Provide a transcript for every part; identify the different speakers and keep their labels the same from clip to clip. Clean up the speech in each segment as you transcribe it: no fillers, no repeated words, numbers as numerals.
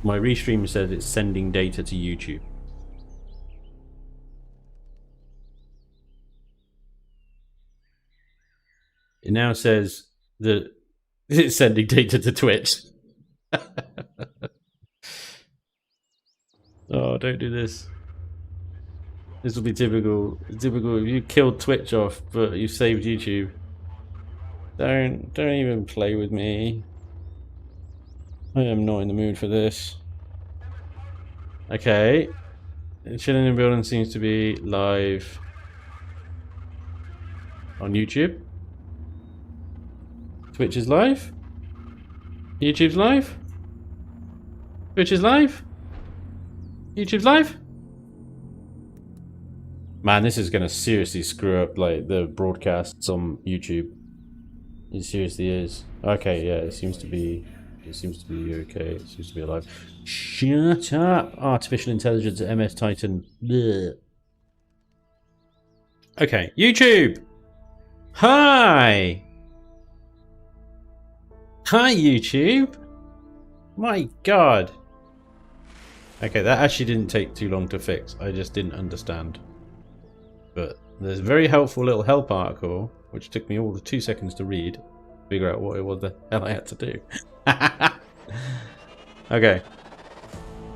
Speaker 1: My restream says it's sending data to YouTube. It now says that it's sending data to Twitch. Oh, don't do this. This will be typical. Typical. If you killed Twitch off, but you saved YouTube. Don't even play with me. I am not in the mood for this. Okay. Chilling in Building seems to be live on YouTube. Twitch is live. YouTube's live. Twitch is live. YouTube's live. Man, this is gonna seriously screw up like the broadcasts on YouTube. It seriously is. Okay, yeah, it seems to be okay. It seems to be alive. Shut up! Artificial intelligence at MS Titan. Blech. Okay, YouTube. Hi. Hi, YouTube. My God. Okay, that actually didn't take too long to fix. I just didn't understand. But there's a very helpful little help article, which took me all the 2 seconds to read, to figure out what it was the hell I had to do. Okay.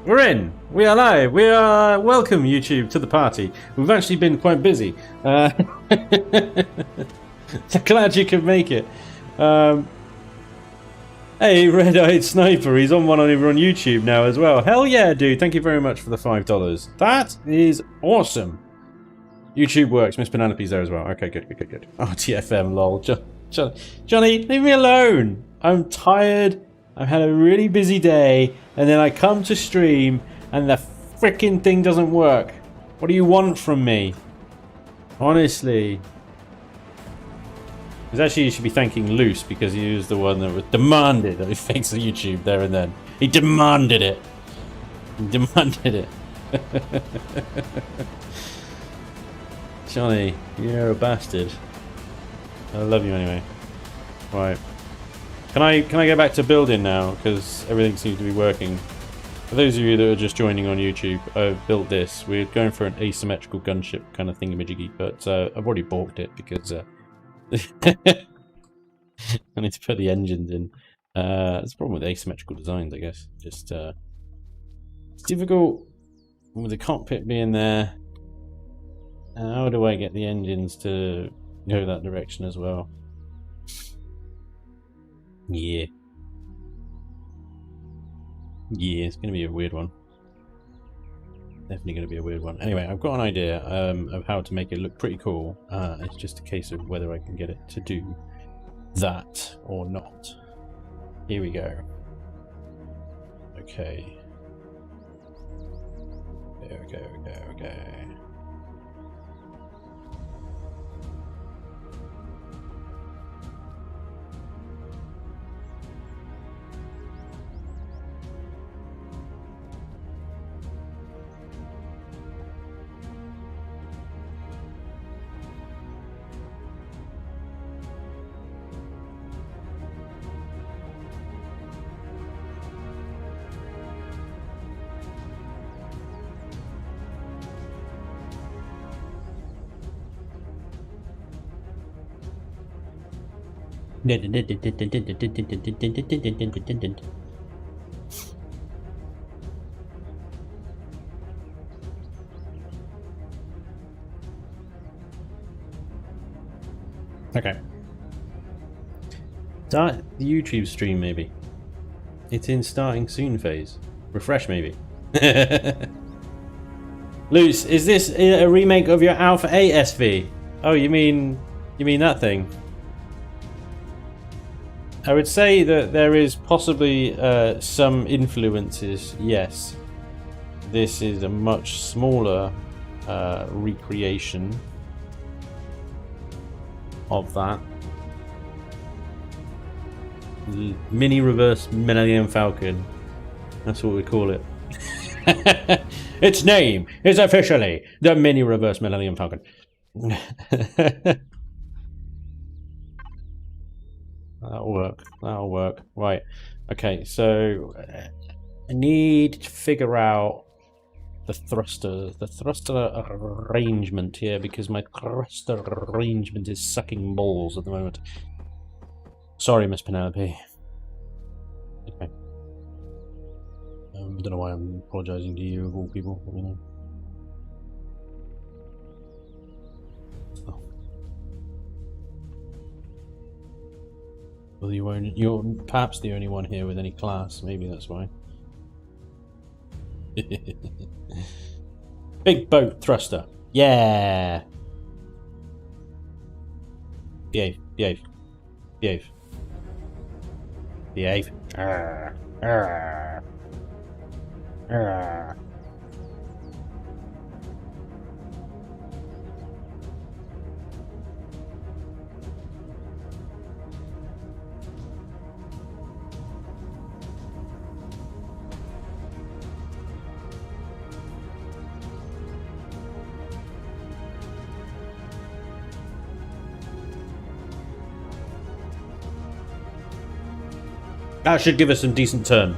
Speaker 1: We're in! We are live! We are... Welcome, YouTube, to the party. We've actually been quite busy. Glad you could make it. Hey, Red-Eyed Sniper, he's on one over on YouTube now as well. Hell yeah, dude. Thank you very much for the $5. That is awesome. YouTube works. Miss Penelope's there as well. Okay, good. Oh, TFM, lol. Johnny, leave me alone. I'm tired. I've had a really busy day, and then I come to stream, and the freaking thing doesn't work. What do you want from me? Honestly. Because actually, you should be thanking Luce, because he was the one that was demanded that he fix the YouTube there and then. He demanded it. He demanded it. Johnny, you're a bastard. I love you anyway. Right. Can I go back to building now? Because everything seems to be working. For those of you that are just joining on YouTube, I've built this. We're going for an asymmetrical gunship kind of thingamajiggy, but I've already balked it because I need to put the engines in. It's a problem with asymmetrical designs, I guess. Just it's difficult with the cockpit being there. How do I get the engines to go that direction as well? Yeah, it's going to be a weird one. Definitely going to be a weird one. Anyway, I've got an idea of how to make it look pretty cool. It's just a case of whether I can get it to do that or not. Here we go. Okay. Okay. Okay. Start the YouTube stream, maybe. It's in starting soon phase. Refresh, maybe. Luce, is this a remake of your Alpha 8 SV? Oh, you mean that thing? I would say that there is possibly some influences, yes. This is a much smaller recreation of that. Mini reverse Millennium Falcon. That's what we call it. Its name is officially the Mini Reverse Millennium Falcon. That'll work. Right. Okay, so I need to figure out the thruster arrangement here, because my thruster arrangement is sucking balls at the moment. Sorry, Miss Penelope. Okay. I don't know why I'm apologising to you, of all people, you know. Oh. Well, you're perhaps the only one here with any class, maybe that's why. Big boat thruster. Yeah. Behave. Behave. Behave. Behave. Arr. Arr. Arr. That should give us some decent turn.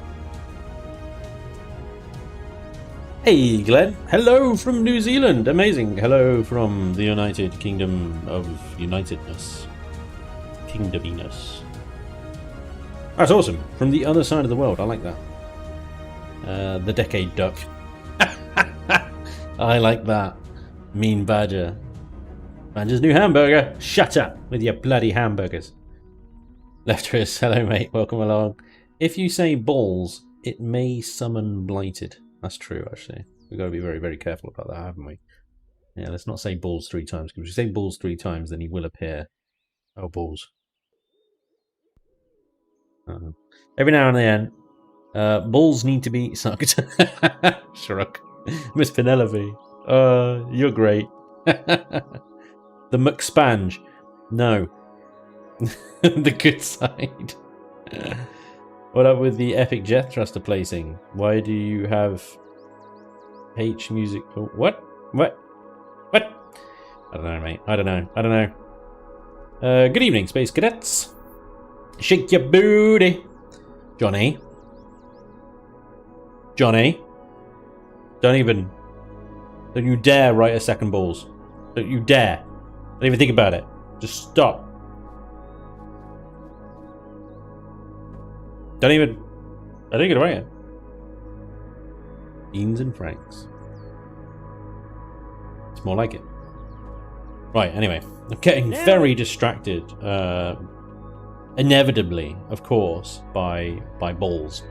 Speaker 1: Hey, Glenn. Hello from New Zealand. Amazing. Hello from the United Kingdom of Unitedness. Kingdominess. That's awesome. From the other side of the world. I like that. The Decade Duck. I like that. Mean Badger. Badger's new hamburger. Shut up with your bloody hamburgers. Leftress, hello mate, welcome along. If you say balls, it may summon blighted. That's true, actually. We've got to be very, very careful about that, haven't we? Yeah, let's not say balls 3 times, because if you say balls 3 times, then he will appear. Oh, balls. Every now and then, balls need to be sucked. Shrug. Miss Penelope. You're great. The Spanj. No. The good side. What up with the epic jet thruster placing? Why do you have H music? Oh, what? What? What? I don't know, mate. I don't know. Good evening, space cadets. Shake your booty, Johnny. Johnny. Don't you dare write a second balls. Don't you dare. Don't even think about it. Just stop. I didn't get away yet. Beans and Franks. It's more like it. Right, anyway. I'm getting very distracted. Inevitably, of course, by balls.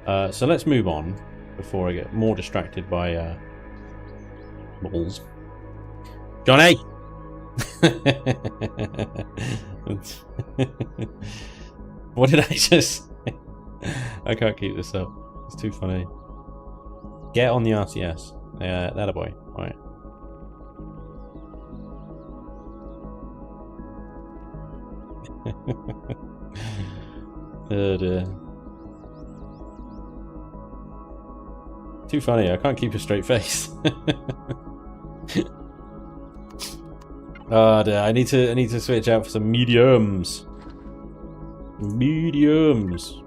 Speaker 1: So let's move on before I get more distracted by balls. Johnny! What did I just... I can't keep this up. It's too funny. Get on the RCS. Yeah, that a boy. Right. Oh dear. Too funny. I can't keep a straight face. Oh dear. I need to switch out for some mediums. Mediums.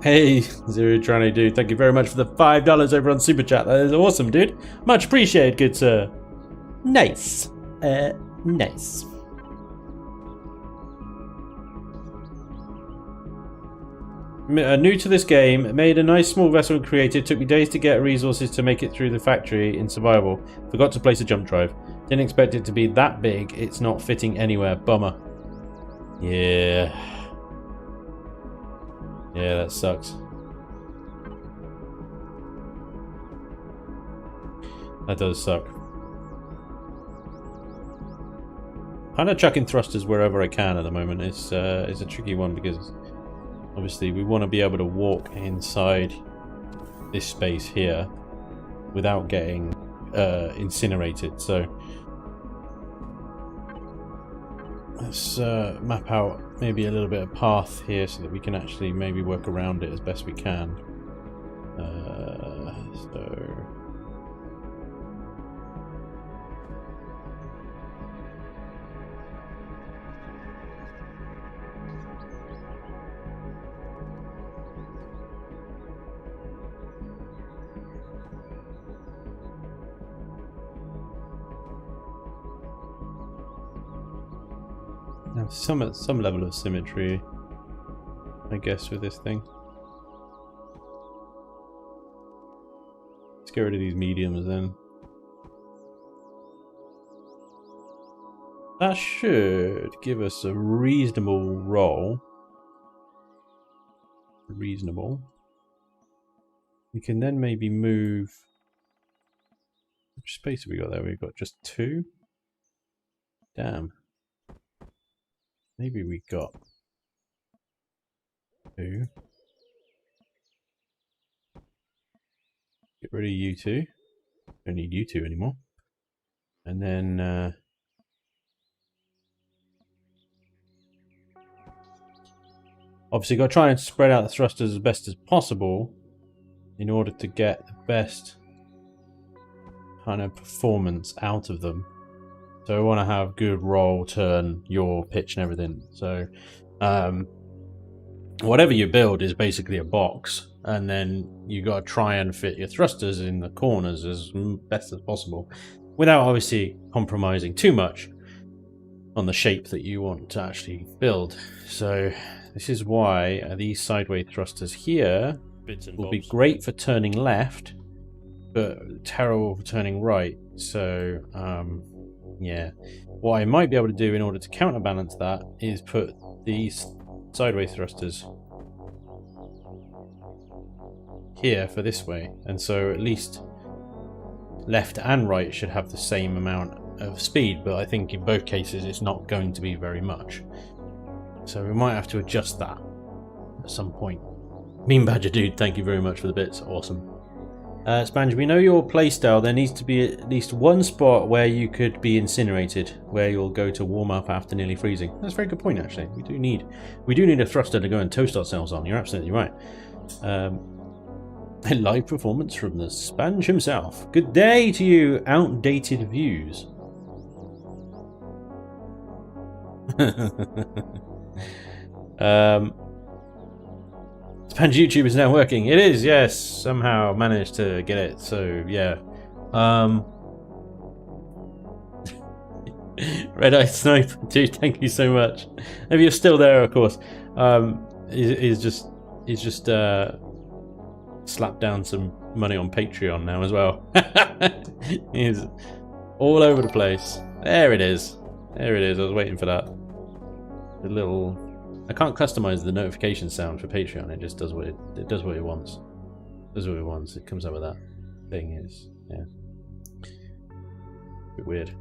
Speaker 1: Hey, Zero trying to do. Thank you very much for the $5 over on Super Chat. That is awesome, dude. Much appreciated, good sir. Nice. Nice. New to this game, made a nice small vessel in creative. Took me days to get resources to make it through the factory in survival. Forgot to place a jump drive. Didn't expect it to be that big. It's not fitting anywhere. Bummer. Yeah. Yeah, that sucks. That does suck. Kind of chucking thrusters wherever I can at the moment. It's a tricky one because obviously we want to be able to walk inside this space here without getting incinerated. So let's map out maybe a little bit of path here so that we can actually maybe work around it as best we can. So have some level of symmetry, I guess, with this thing. Let's get rid of these mediums then. That should give us a reasonable roll. Reasonable. We can then maybe move. How much space have we got there? We've got just 2. Damn. Maybe we got 2. Get rid of you 2. Don't need you 2 anymore. And then obviously got to try and spread out the thrusters as best as possible in order to get the best kind of performance out of them. So we want to have good roll, turn, yaw, pitch and everything. So whatever you build is basically a box, and then you got to try and fit your thrusters in the corners as best as possible without obviously compromising too much on the shape that you want to actually build. So this is why these sideway thrusters here will be great for turning left, but terrible for turning right. So yeah, what I might be able to do in order to counterbalance that is put these sideway thrusters here for this way, and so at least left and right should have the same amount of speed, but I think in both cases it's not going to be very much. So we might have to adjust that at some point. Mean Badger Dude, thank you very much for the bits. Awesome. Spanj, we know your playstyle. There needs to be at least one spot where you could be incinerated, where you'll go to warm up after nearly freezing. That's a very good point, actually. We do need a thruster to go and toast ourselves on. You're absolutely right. A live performance from the Spanj himself. Good day to you, outdated views. Spanj YouTube is now working. It is, yes. Somehow managed to get it. So yeah. Red Eye Sniper, dude. Thank you so much. If you're still there, of course. He's just slapped down some money on Patreon now as well. He's all over the place. There it is. There it is. I was waiting for that. The little. I can't customize the notification sound for Patreon. It just does what it does what it wants. It does what it wants. It comes up with that thing. Is yeah. A bit weird.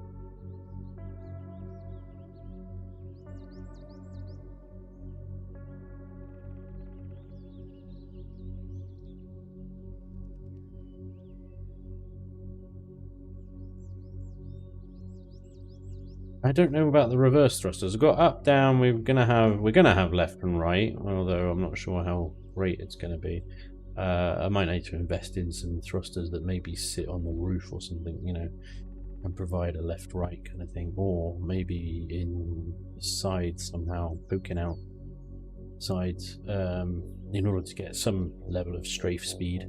Speaker 1: I don't know about the reverse thrusters. We've got up, down. We're gonna have left and right. Although I'm not sure how great it's gonna be. I might need to invest in some thrusters that maybe sit on the roof or something, you know, and provide a left-right kind of thing, or maybe in the sides somehow, poking out sides, in order to get some level of strafe speed.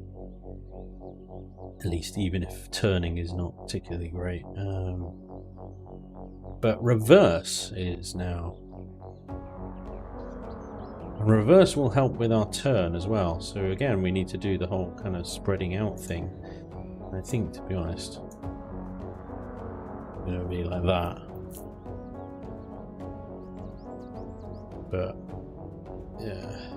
Speaker 1: At least, even if turning is not particularly great. But reverse is now. And reverse will help with our turn as well. So again, we need to do the whole kind of spreading out thing. I think, to be honest, it'll be like that. But yeah.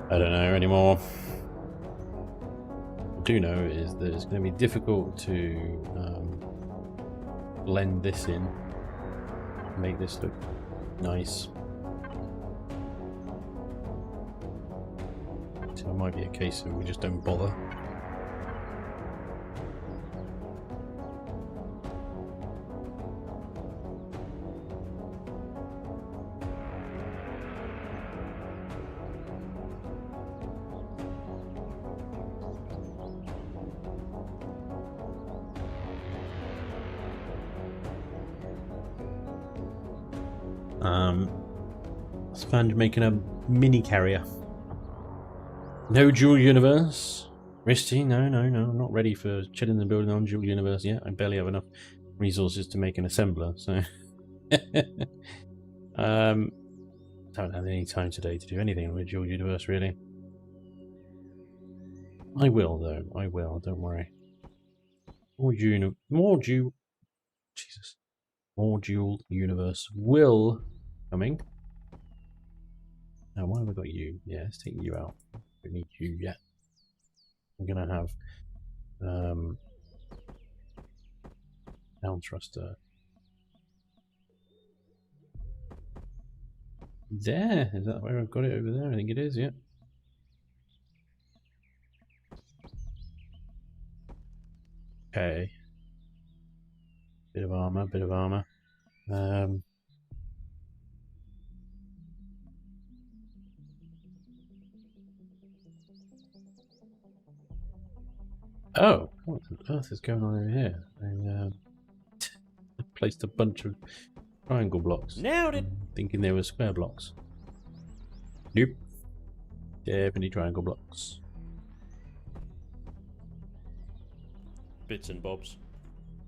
Speaker 1: I don't know anymore. What I do know is that it's going to be difficult to blend this in, make this look nice. So it might be a case of we just don't bother. Spanj making a mini carrier. No dual universe. Misty, no, I'm not ready for chilling and building on dual universe yet. I barely have enough resources to make an assembler, so don't have any time today to do anything with dual universe really. I will though, I will, don't worry. More dual universe will coming. Now why have I got you? Yeah, let's take you out. Don't need you yet. I'm gonna have down thruster. There, is that where I've got it over there? I think it is, yeah. Okay. Bit of armor, bit of armor. Oh, what on earth is going on over here? I placed a bunch of triangle blocks.
Speaker 2: Nailed it!
Speaker 1: Thinking they were square blocks. Nope. Definitely triangle blocks.
Speaker 2: Bits and bobs.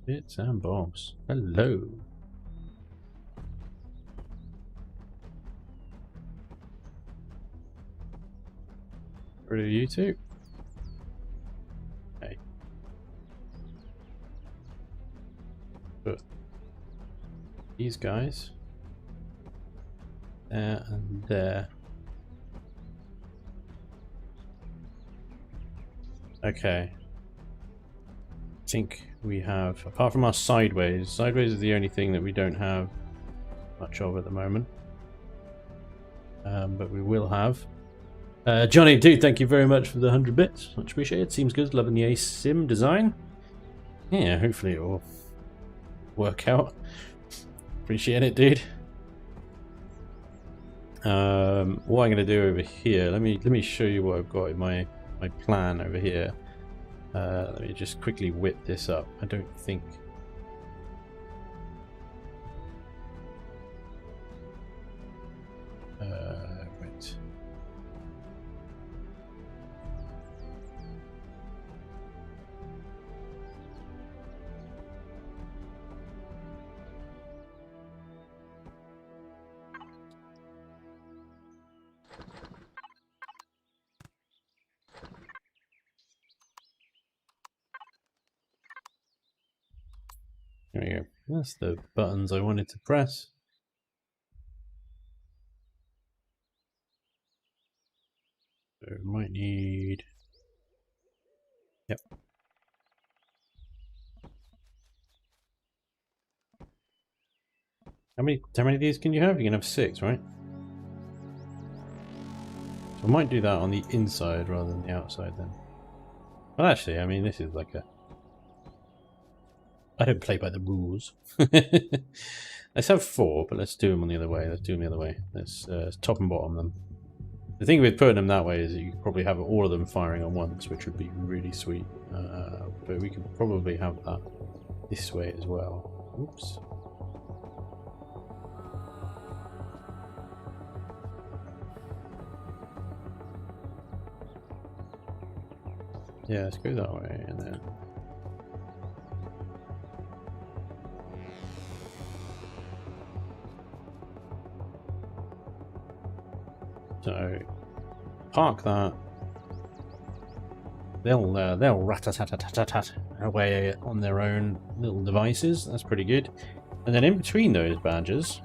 Speaker 1: Bits and bobs. Hello. Rid of you two. Okay. But these guys there and there. Okay. I think we have, apart from our sideways is the only thing that we don't have much of at the moment. But we will have. Johnny, dude, thank you very much for the 100 bits. Much appreciated. Seems good. Loving the ASIM design. Yeah, hopefully it will work out. Appreciate it, dude. What I'm going to do over here, let me show you what I've got in my plan over here. Let me just quickly whip this up. I don't think... wait. There we go. That's the buttons I wanted to press. So might need... Yep. How many of these can you have? You can have 6, right? So I might do that on the inside rather than the outside then. Well, actually, I mean, this is like a... I don't play by the rules. Let's have 4, but let's do them on the other way. Let's top and bottom them. The thing with putting them that way is that you could probably have all of them firing at once, which would be really sweet. But we could probably have that this way as well. Oops. Yeah, let's go that way and then... So, park that. They'll rat-a-tat-tat-tat-tat away on their own little devices. That's pretty good. And then in between those badges,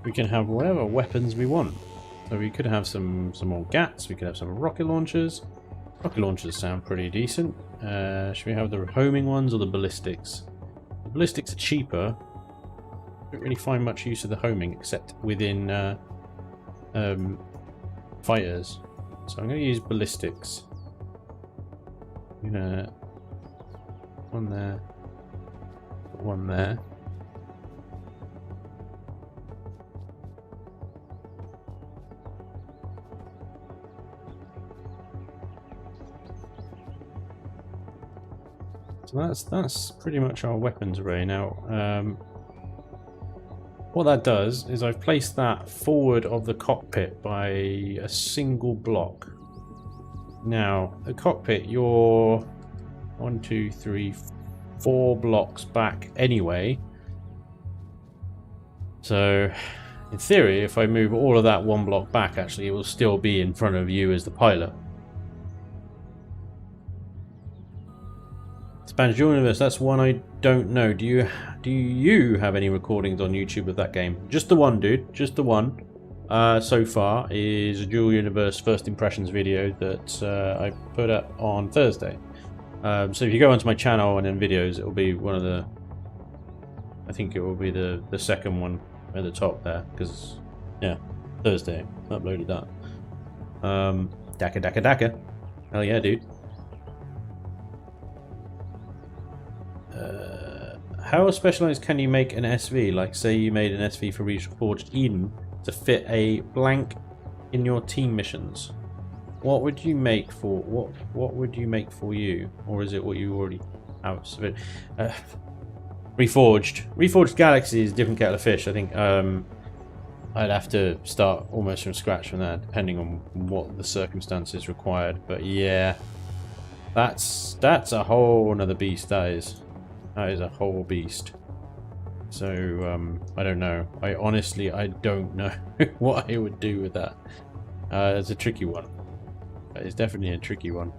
Speaker 1: we can have whatever weapons we want. So we could have some more GATs. We could have some rocket launchers. Rocket launchers sound pretty decent. Should we have the homing ones or the ballistics? The ballistics are cheaper. Don't really find much use of the homing except within fighters. So I'm going to use ballistics. I'm gonna one there, put one there. So that's pretty much our weapons array now. What that does is I've placed that forward of the cockpit by a single block. Now, the cockpit, you're 1, 2, 3, 4 blocks back anyway. So, in theory, if I move all of that 1 block back, actually, it will still be in front of you as the pilot. Spanj Universe, that's one I don't know. Do you have any recordings on YouTube of that game? Just the one, dude. Just the one. So far is Dual Universe first impressions video that I put up on Thursday. So if you go onto my channel and in videos, it will be one of the. I think it will be the second one at the top there, because yeah, Thursday uploaded that. Daka. Hell yeah, dude. How specialized can you make an SV? Like, say you made an SV for Reforged Eden to fit a blank in your team missions. What would you make for what would you make for you, or is it what you already have? Reforged Galaxy is a different kettle of fish. I think I'd have to start almost from scratch from that, depending on what the circumstances required. But yeah, that's a whole another beast. That is a whole beast. So I don't know. I don't know what I would do with that. It's a tricky one. It's definitely a tricky one.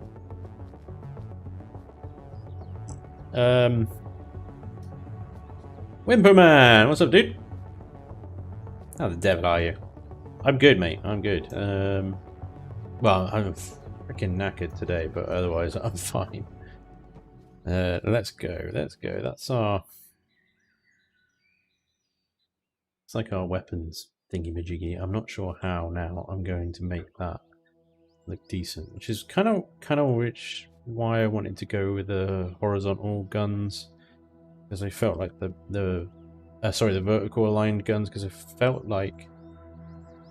Speaker 1: Whimperman, what's up, dude? How the devil are you? I'm good, mate. I'm good. Well, I'm freaking knackered today, but otherwise I'm fine. Let's go. That's our. It's like our weapons thingy-majiggy. I'm not sure how now I'm going to make that look decent, which is kind of why I wanted to go with the horizontal guns, because I felt like the vertical aligned guns, because I felt like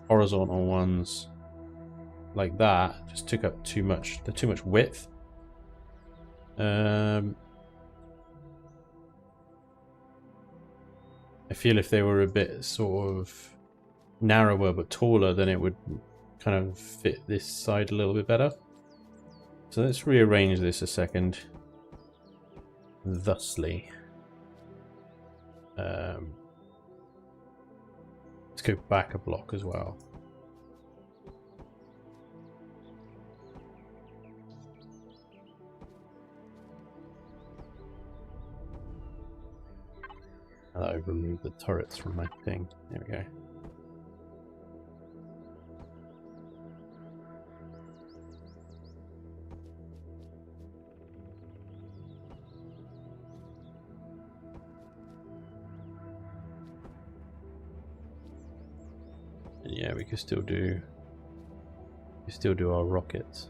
Speaker 1: horizontal ones like that just took up too much width. I feel if they were a bit sort of narrower but taller, then it would kind of fit this side a little bit better. So let's rearrange this a second. Thusly. Let's go back a block as well. I've removed the turrets from my thing. There we go. And yeah, we can still do our rockets.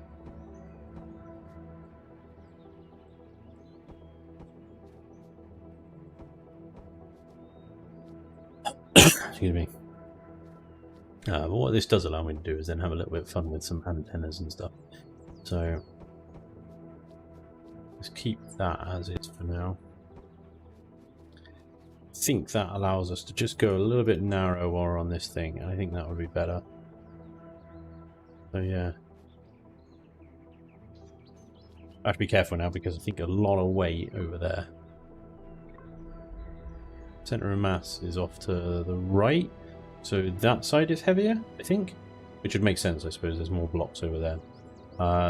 Speaker 1: Excuse me. But what this does allow me to do is then have a little bit of fun with some antennas and stuff. So let's keep that as is for now. I think that allows us to just go a little bit narrower on this thing, and I think that would be better. So yeah. I have to be careful now because I think a lot of weight over there. Center of mass is off to the right, so that side is heavier, I think, which would make sense. I suppose there's more blocks over there.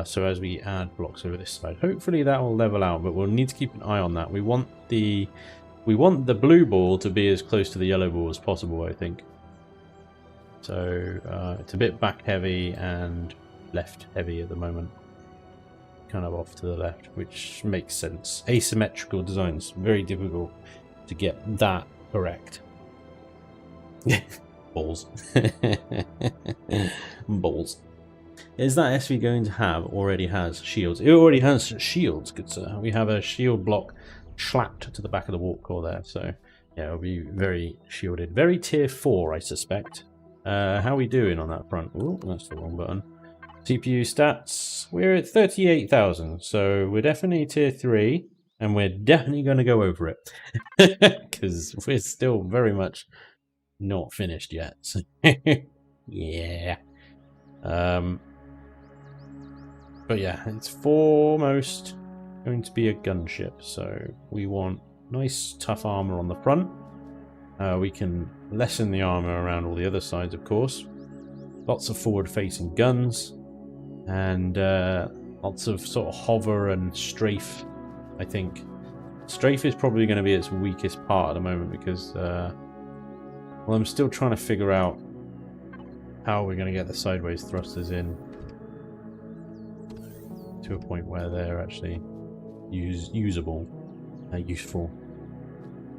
Speaker 1: So as we add blocks over this side, hopefully that will level out, but we'll need to keep an eye on that. We want the blue ball to be as close to the yellow ball as possible, I think. So it's a bit back heavy and left heavy at the moment, kind of off to the left, which makes sense. Asymmetrical designs, very difficult to get that correct. Balls. Balls. Is that SV going to have already has shields? It already has shields, good sir. We have a shield block slapped to the back of the warp core there, so yeah, it'll be very shielded. Very tier 4, I suspect. How are we doing on that front? Oh, that's the wrong button. CPU stats, we're at 38,000, so we're definitely tier 3. And we're definitely going to go over it because we're still very much not finished yet. So yeah. But yeah, it's foremost going to be a gunship, so we want nice tough armor on the front. We can lessen the armor around all the other sides, of course. Lots of forward-facing guns, and lots of sort of hover and strafe. I think strafe is probably going to be its weakest part at the moment because, well, I'm still trying to figure out how we're going to get the sideways thrusters in to a point where they're actually usable, useful.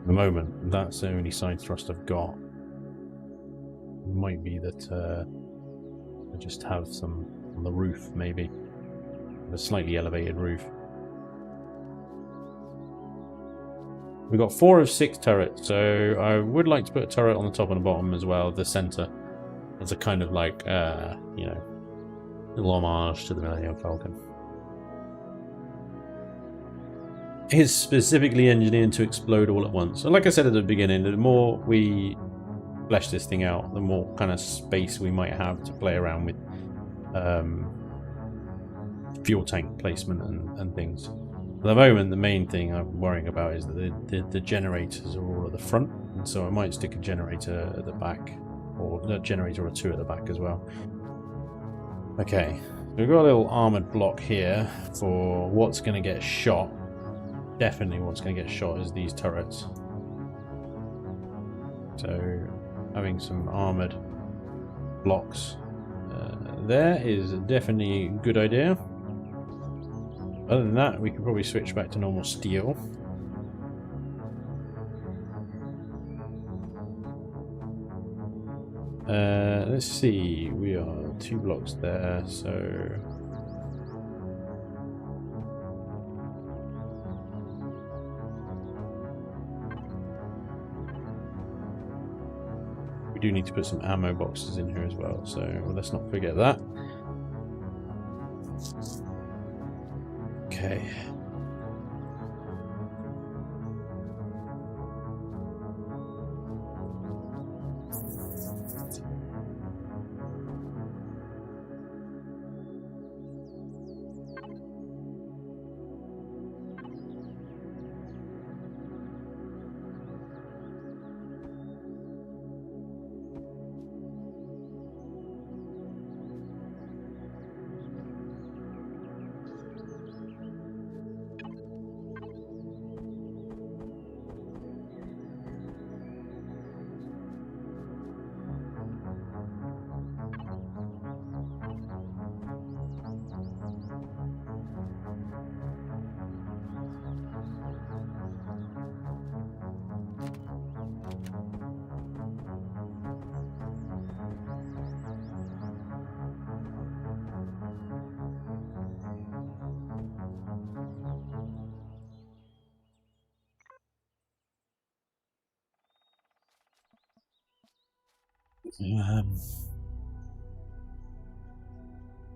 Speaker 1: At the moment, that's the only side thrust I've got. It might be that I just have some on the roof, maybe. A slightly elevated roof. We've got 4 of 6 turrets, so I would like to put a turret on the top and the bottom as well, the centre. As a kind of like, you know, little homage to the Millennium Falcon. It is specifically engineered to explode all at once. And like I said at the beginning, the more we flesh this thing out, the more kind of space we might have to play around with fuel tank placement and things. At the moment, the main thing I'm worrying about is that the generators are all at the front, and so I might stick a generator at the back, or a generator or 2 at the back as well. Okay, so we've got a little armoured block here for what's going to get shot. Definitely what's going to get shot is these turrets. So having some armoured blocks there is definitely a good idea. Other than that, we could probably switch back to normal steel. Let's see, we are 2 blocks there, so we do need to put some ammo boxes in here as well, so let's not forget that. Okay.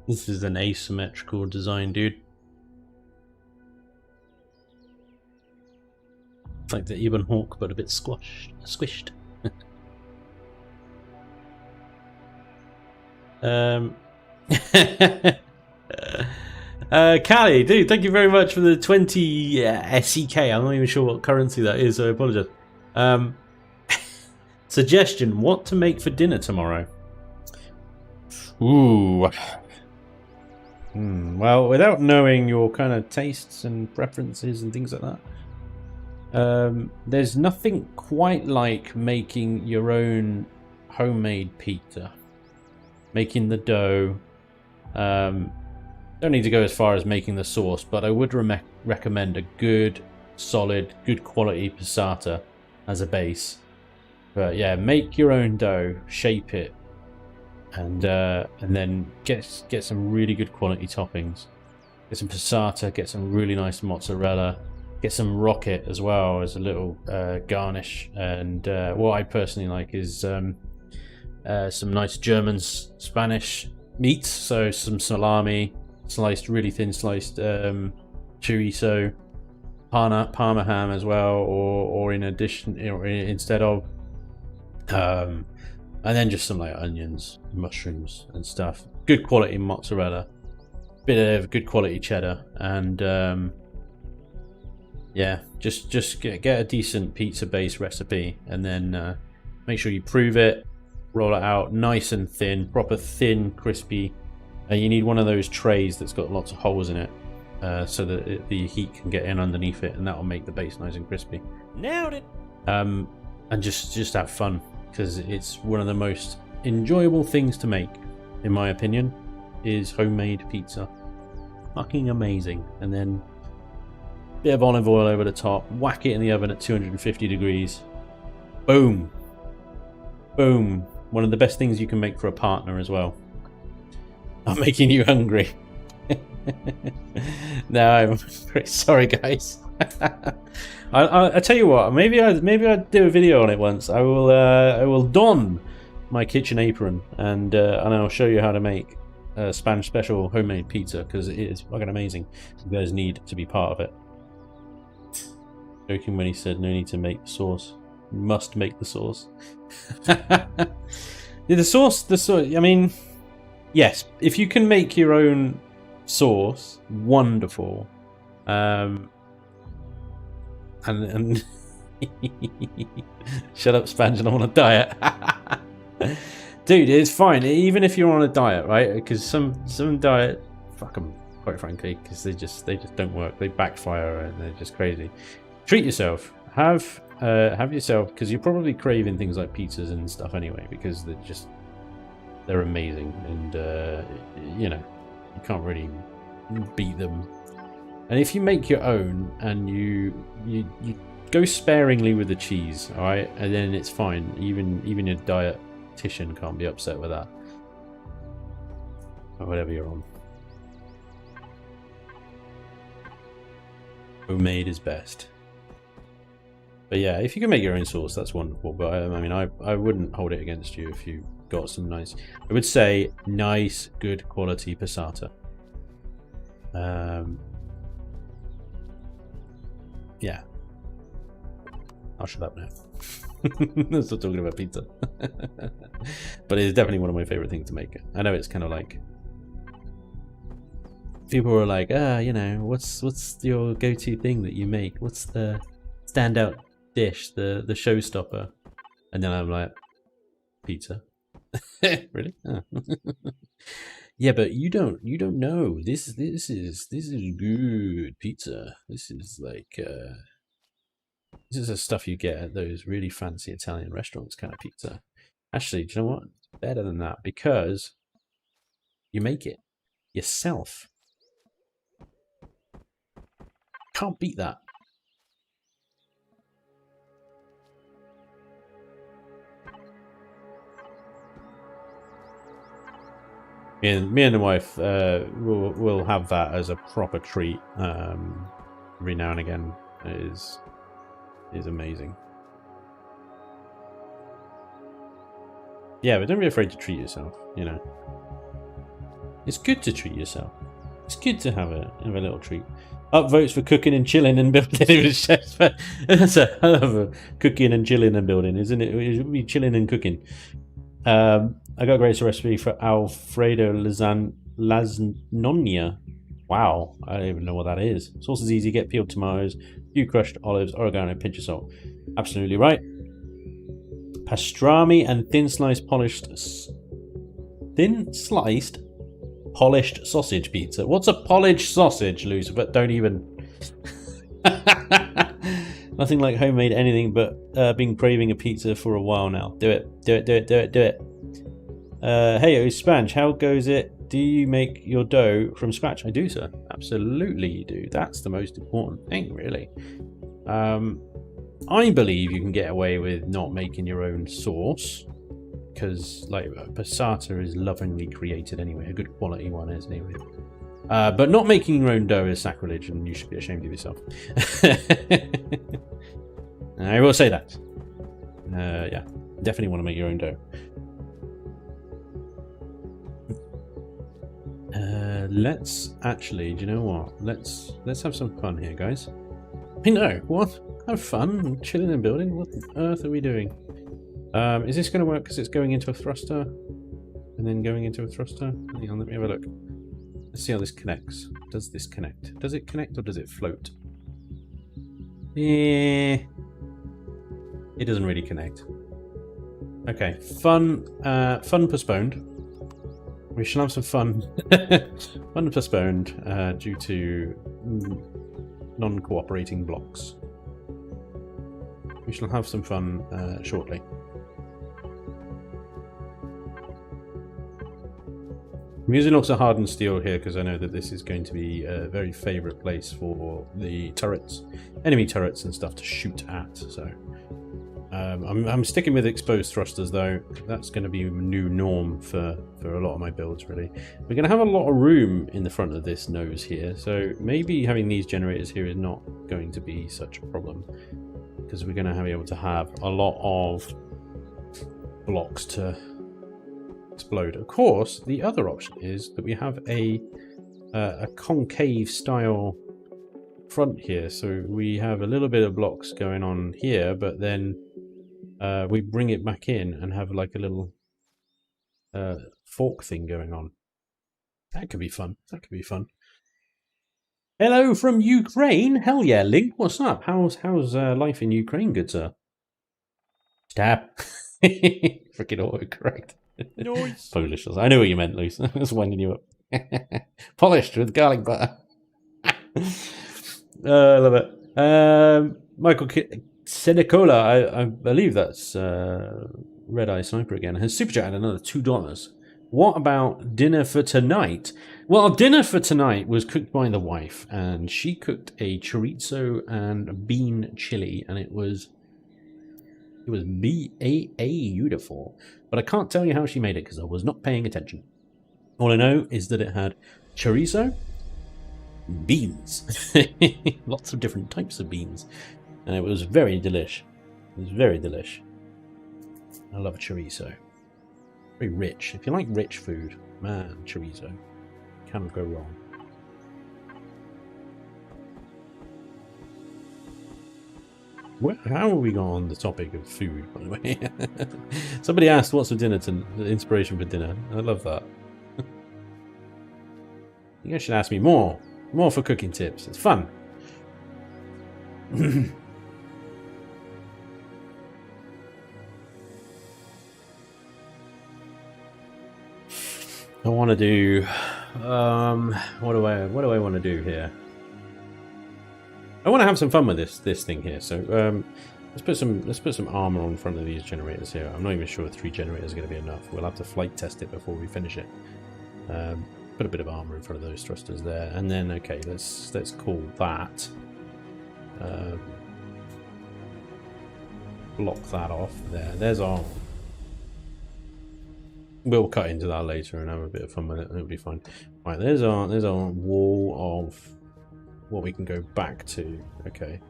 Speaker 1: This is an asymmetrical design, dude. It's like the Ebon Hawk, but a bit squished. Callie, dude, thank you very much for the 20 SEK. I'm not even sure what currency that is, so I apologize. Suggestion, what to make for dinner tomorrow? Ooh. Well, without knowing your kind of tastes and preferences and things like that, there's nothing quite like making your own homemade pizza. Making the dough. Don't need to go as far as making the sauce, but I would recommend a good, solid, good quality passata as a base. But yeah, make your own dough, shape it, and then get some really good quality toppings. Get some passata, get some really nice mozzarella, get some rocket as well as a little garnish. And what I personally like is some nice German Spanish meats, so some salami, sliced really thin sliced chorizo, Parma ham as well, or in addition, instead of. And then just some like onions, mushrooms and stuff. Good quality mozzarella. bit of good quality cheddar, and yeah, just get a decent pizza base recipe, and then make sure you prove it, roll it out nice and thin, proper thin, crispy. You need one of those trays that's got lots of holes in it, so that the heat can get in underneath it, and that will make the base nice and crispy.
Speaker 2: Nailed it.
Speaker 1: And just have fun, because it's one of the most enjoyable things to make, in my opinion, is homemade pizza. Fucking amazing. And then a bit of olive oil over the top, whack it in the oven at 250 degrees. Boom. Boom. One of the best things you can make for a partner as well. I'm making you hungry. No, I'm very sorry, guys. I tell you what, maybe I'll do a video on it once. I will don my kitchen apron and I'll show you how to make a Spanj special homemade pizza, because it is fucking amazing. You guys need to be part of it. Joking when he said no need to make the sauce. You must make the sauce. Yeah, the sauce. I mean, yes, if you can make your own sauce, wonderful. And shut up, Spanj, and I'm on a diet. Dude, it's fine, even if you're on a diet, right? Because some diet, fuck them, quite frankly, because they just don't work. They backfire and they're just crazy. Treat yourself. Have yourself, because you're probably craving things like pizzas and stuff anyway, because they're amazing, and you know, you can't really beat them. And if you make your own and you go sparingly with the cheese, all right, and then it's fine. Even your dietitian can't be upset with that, or whatever you're on. Homemade is best. But yeah, if you can make your own sauce, that's wonderful. But I mean, I wouldn't hold it against you if you got some nice. I would say nice, good quality passata. Yeah. I'll shut up now. I'm still talking about pizza. But it's definitely one of my favorite things to make. I know it's kind of like, people are like, you know, what's your go-to thing that you make? What's the standout dish, the showstopper? And then I'm like, pizza. Really? Oh. Yeah, but you don't know. This is good pizza. This is like this is the stuff you get at those really fancy Italian restaurants kind of pizza. Actually, do you know what? It's better than that, because you make it yourself. Can't beat that. Me and the wife will have that as a proper treat every now and again. It is amazing. Yeah, but don't be afraid to treat yourself. You know, it's good to treat yourself. It's good to have a little treat. Upvotes for cooking and chilling and building with chefs. That's a hell of a cooking and chilling and building, isn't it? It should be chilling and cooking. I got a great recipe for Alfredo lasagna. Wow, I don't even know what that is. Sauce is easy. Get peeled tomatoes, few crushed olives, oregano, pinch of salt. Absolutely right. Pastrami and thin sliced polished sausage pizza. What's a polished sausage, Lucifer? Don't even. Nothing like homemade anything, but been craving a pizza for a while now. Do it. Do it. Do it. Do it. Do it. Hey, Spanj, how goes it? Do you make your dough from scratch? I do, sir. Absolutely, you do. That's the most important thing, really. I believe you can get away with not making your own sauce, because like passata is lovingly created anyway, a good quality one is anyway. But not making your own dough is sacrilege, and you should be ashamed of yourself. I will say that. Yeah, definitely want to make your own dough. Let's actually, do you know what? Let's have some fun here, guys. I know, what? Have fun, chilling and building. What on earth are we doing? Is this going to work because it's going into a thruster and then going into a thruster? Hang on, let me have a look. Let's see how this connects. Does this connect? Does it connect or does it float? It doesn't really connect. Okay, fun postponed. We shall have some fun. Fun postponed due to non-cooperating blocks. We shall have some fun shortly. I'm using also hardened steel here because I know that this is going to be a very favourite place for the turrets, enemy turrets and stuff to shoot at. So I'm sticking with exposed thrusters though. That's going to be a new norm for a lot of my builds really. We're going to have a lot of room in the front of this nose here, so maybe having these generators here is not going to be such a problem because we're going to be able to have a lot of blocks to explode. Of course, the other option is that we have a concave style front here, so we have a little bit of blocks going on here, but then we bring it back in and have like a little fork thing going on. That could be fun. That could be fun. Hello from Ukraine. Hell yeah, Link. What's up? How's life in Ukraine, good sir? Stab. Freaking autocorrect.
Speaker 2: Noise.
Speaker 1: Polish. I know what you meant, Luce. I was winding you up. Polished with garlic butter. I love it. Michael Senecola, I believe that's Red Eye Sniper again, has super chatted another $2. What about dinner for tonight? Well, dinner for tonight was cooked by the wife, and she cooked a chorizo and bean chili, and it was beautiful. But I can't tell you how she made it because I was not paying attention. All I know is that it had chorizo, beans, lots of different types of beans, and it was very delish. It was very delish. I love chorizo. Very rich. If you like rich food, man, chorizo cannot go wrong. How are we on the topic of food, by the way? Somebody asked what's for dinner, inspiration for dinner. I love that. You guys should ask me more for cooking tips. It's fun. I want to do what do I want to do here? I want to have some fun with this thing here. So let's put some armor on front of these generators here. I'm not even sure 3 generators are going to be enough. We'll have to flight test it before we finish it. Put a bit of armor in front of those thrusters there, and then okay, let's call that. Block that off there. There's our. We'll cut into that later and have a bit of fun with it. It'll be fine. Right, there's our wall of what we can go back to. Okay.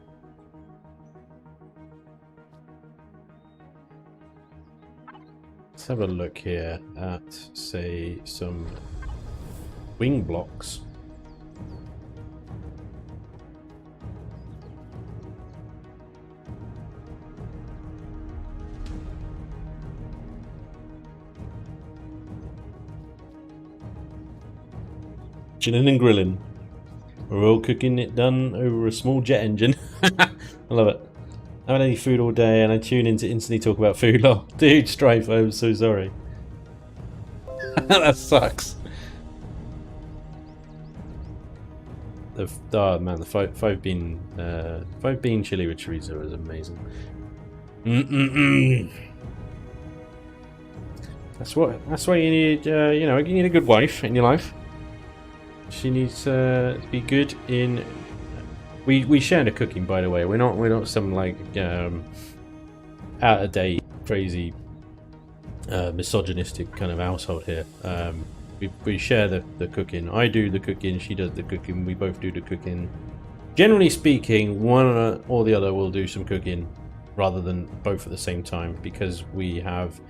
Speaker 1: Let's have a look here at, say, some wing blocks. Chillin and grilling. We're all cooking it done over a small jet engine. I love it. I haven't had any food all day and I tune in to instantly talk about food. Oh, dude, Strife, I'm so sorry. That sucks. Oh man, the five bean chili with chorizo is amazing. That's why you need you need a good wife in your life. She needs to be good in. We share the cooking, by the way. We're not some like out of date, crazy, misogynistic kind of household here. We share the cooking. I do the cooking. She does the cooking. We both do the cooking. Generally speaking, one or the other will do some cooking, rather than both at the same time, because we have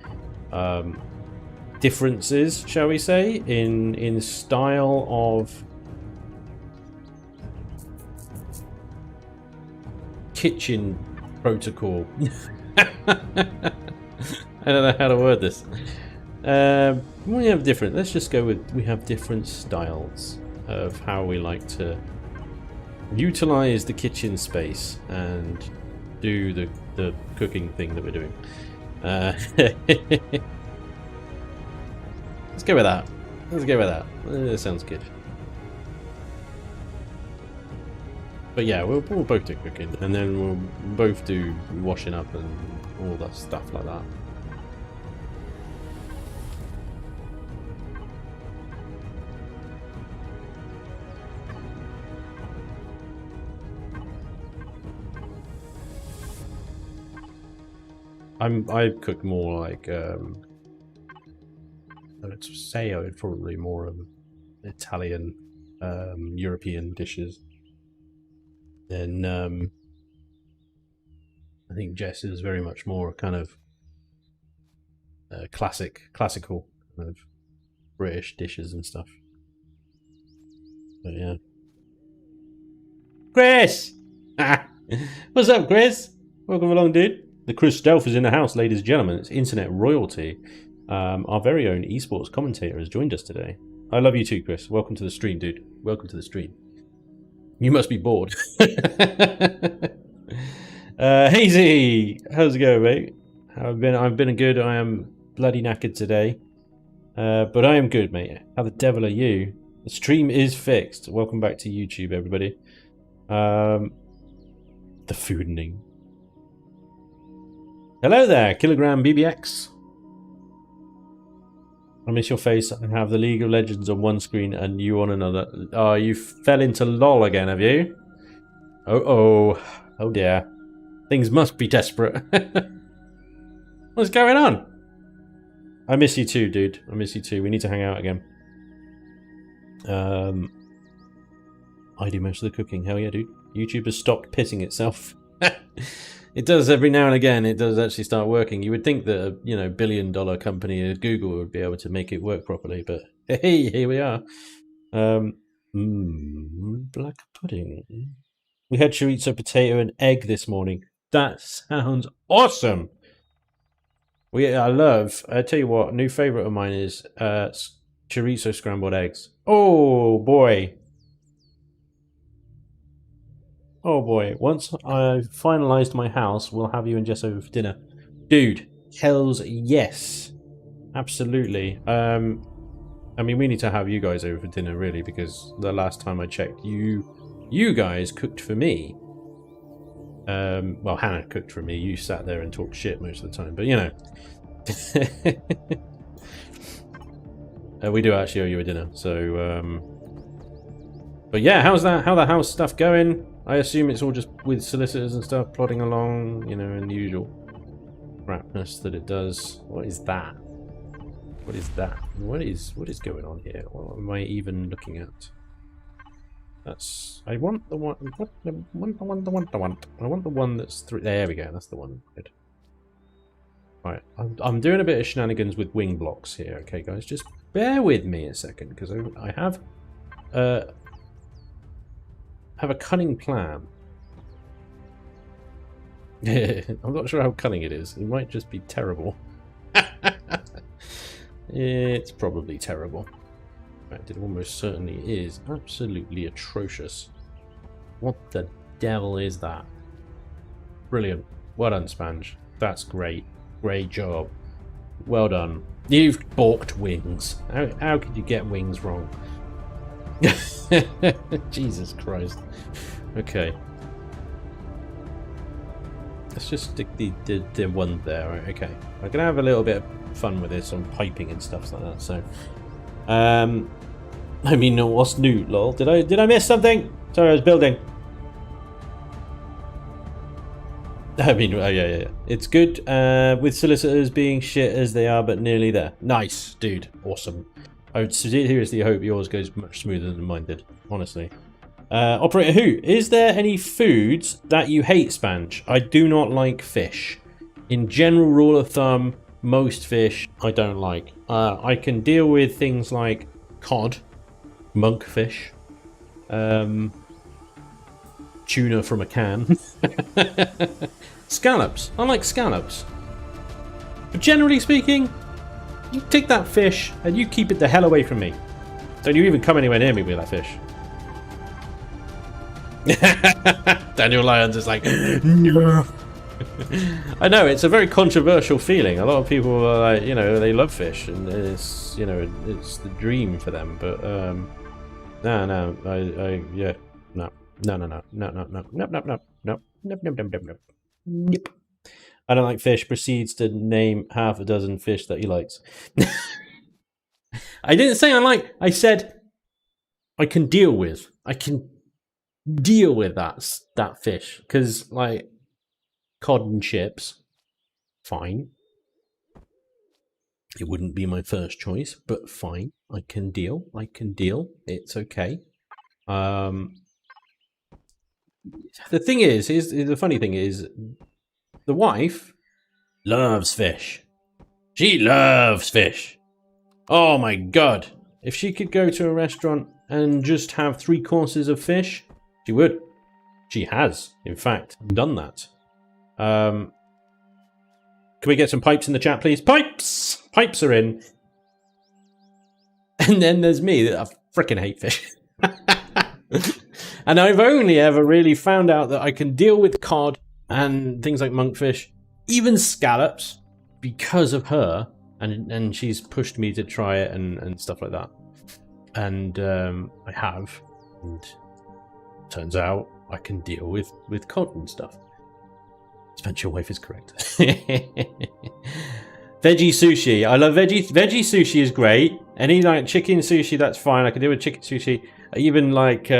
Speaker 1: differences, shall we say, in style of kitchen protocol. I don't know how to word this. We have different. Let's just go with we have different styles. of how we like to utilize the kitchen space and do the cooking thing that we're doing. Let's go with that. Let's go with that. That sounds good. But yeah, we'll both do cooking, and then we'll both do washing up and all that stuff like that. I cook more like I'd say I would probably more Italian, European dishes. Then I think Jess is very much more kind of classical kind of British dishes and stuff. But yeah. Chris! What's up, Chris? Welcome along, dude. The Chris Delph is in the house, ladies and gentlemen. It's internet royalty. Our very own esports commentator has joined us today. I love you too, Chris. Welcome to the stream, dude. Welcome to the stream. You must be bored. Hazy, how's it going, mate? I've been good. I am bloody knackered today, but I am good, mate. How the devil are you? The stream is fixed. Welcome back to YouTube, everybody. The foodening. Hello there, Kilogram BBX. I miss your face. I have the League of Legends on one screen and you on another. Oh, you fell into LOL again, have you? Oh dear. Things must be desperate. What's going on? I miss you too, dude. I miss you too. We need to hang out again. I do most of the cooking. Hell yeah, dude. YouTube has stopped pissing itself. It does every now and again. It does actually start working. You would think that a billion-dollar company, Google, would be able to make it work properly, but hey, here we are. Black pudding. We had chorizo, potato, and egg this morning. That sounds awesome. I tell you what, new favorite of mine is chorizo scrambled eggs. Oh boy. Oh boy, once I've finalised my house, we'll have you and Jess over for dinner. Dude, hells yes. Absolutely. I mean, we need to have you guys over for dinner, really, because the last time I checked, you guys cooked for me. Well, Hannah cooked for me. You sat there and talked shit most of the time, but you know. We do actually owe you a dinner, so... But yeah, how the house stuff going? I assume it's all just with solicitors and stuff plodding along, in the usual crapness that it does. What is that? What is that? What is going on here? What am I even looking at? I want the one. I want the one that's through. There we go. That's the one. Good. Right. I'm doing a bit of shenanigans with wing blocks here. Okay, guys, just bear with me a second because I have a cunning plan. I'm not sure how cunning it is. It might just be terrible. It's probably terrible. In fact, it almost certainly is absolutely atrocious. What the devil is that? Brilliant. Well done, Spanj. That's great. Great job. Well done. You've balked wings. How could you get wings wrong? Jesus Christ. Okay. Let's just stick the one there. Right? Okay. I'm gonna have a little bit of fun with this on piping and stuff like that. So, I mean, what's new, lol? Did I miss something? Sorry, I was building. I mean, oh, yeah. It's good with solicitors being shit as they are, but nearly there. Nice, dude. Awesome. I would seriously hope yours goes much smoother than mine did, honestly. Operator Who, is there any foods that you hate, Spanj? I do not like fish. In general rule of thumb, most fish I don't like. I can deal with things like cod, monkfish, tuna from a can, scallops. I like scallops. But generally speaking, you take that fish and you keep it the hell away from me. Don't you even come anywhere near me with that fish. Daniel Lyons is like, no. I know, it's a very controversial feeling. A lot of people are like, you know, they love fish and it's, you know, it's the dream for them. But no, yeah, no. Nope. I don't like fish. Proceeds to name half a dozen fish that he likes. I didn't say I like. I said I can deal with. I can deal with that fish because like cod and chips, fine. It wouldn't be my first choice, but fine. I can deal. It's okay. The thing is the funny thing is, the wife loves fish. She loves fish. Oh my god. If she could go to a restaurant and just have 3 courses of fish, she would. She has, in fact, done that. Can we get some pipes in the chat, please? Pipes! Pipes are in. And then there's me, that I freaking hate fish. And I've only ever really found out that I can deal with cod and things like monkfish, even scallops, because of her. And she's pushed me to try it and stuff like that. And I have. And turns out I can deal with cod and stuff. Spanj, your wife is correct. Veggie sushi. I love veggie sushi is great. Any like chicken sushi, that's fine. I can deal with chicken sushi. I even like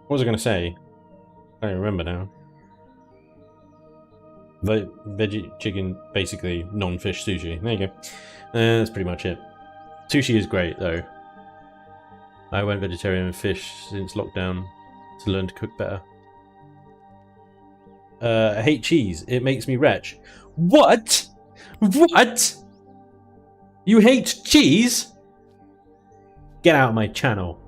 Speaker 1: what was I going to say? I don't remember now. Veggie chicken, basically non-fish sushi. There you go. That's pretty much it. Sushi is great though. I went vegetarian and fish since lockdown to learn to cook better. I hate cheese. It makes me retch. What? What? You hate cheese? Get out of my channel.